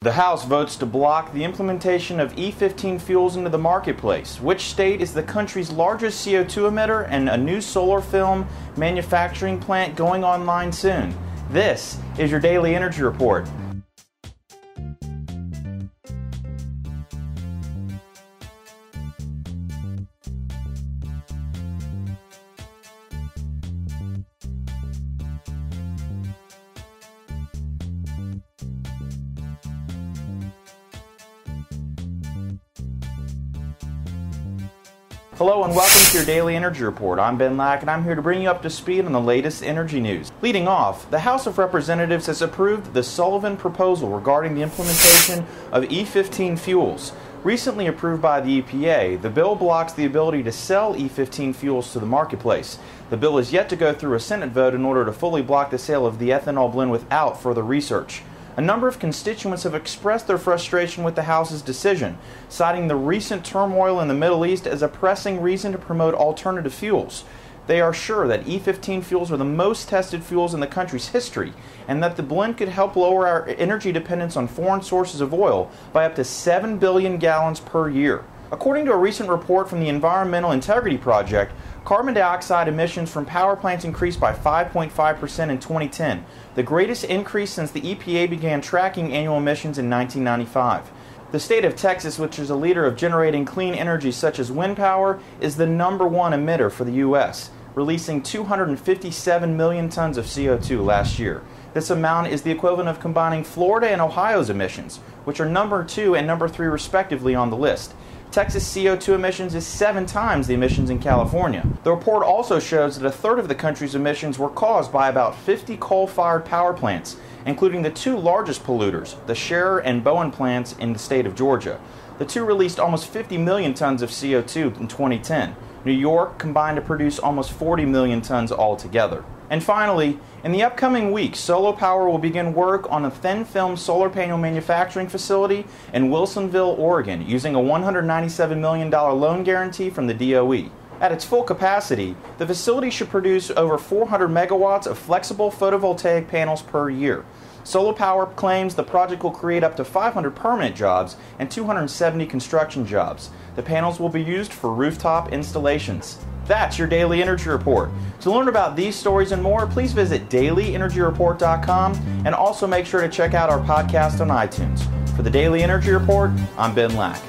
The House votes to block the implementation of E15 fuels into the marketplace. Which state is the country's largest CO2 emitter, and a new solar film manufacturing plant going online soon? This is your Daily Energy Report. Hello and welcome to your Daily Energy Report. I'm Ben Lack and I'm here to bring you up to speed on the latest energy news. Leading off, the House of Representatives has approved the Sullivan proposal regarding the implementation of E15 fuels. Recently approved by the EPA, the bill blocks the ability to sell E15 fuels to the marketplace. The bill is yet to go through a Senate vote in order to fully block the sale of the ethanol blend without further research. A number of constituents have expressed their frustration with the House's decision, citing the recent turmoil in the Middle East as a pressing reason to promote alternative fuels. They are sure that E15 fuels are the most tested fuels in the country's history, and that the blend could help lower our energy dependence on foreign sources of oil by up to 7 billion gallons per year. According to a recent report from the Environmental Integrity Project, carbon dioxide emissions from power plants increased by 5.5% in 2010, the greatest increase since the EPA began tracking annual emissions in 1995. The state of Texas, which is a leader of generating clean energy such as wind power, is the #1 emitter for the U.S., releasing 257 million tons of CO2 last year. This amount is the equivalent of combining Florida and Ohio's emissions, which are #2 and #3 respectively on the list. Texas CO2 emissions is 7 times the emissions in California. The report also shows that a third of the country's emissions were caused by about 50 coal-fired power plants, including the two largest polluters, the Scherer and Bowen plants in the state of Georgia. The two released almost 50 million tons of CO2 in 2010. New York combined to produce almost 40 million tons altogether. And finally, in the upcoming weeks, Solo Power will begin work on a thin-film solar panel manufacturing facility in Wilsonville, Oregon, using a $197 million loan guarantee from the DOE. At its full capacity, the facility should produce over 400 megawatts of flexible photovoltaic panels per year. Solo Power claims the project will create up to 500 permanent jobs and 270 construction jobs. The panels will be used for rooftop installations. That's your Daily Energy Report. To learn about these stories and more, please visit dailyenergyreport.com and also make sure to check out our podcast on iTunes. For the Daily Energy Report, I'm Ben Lack.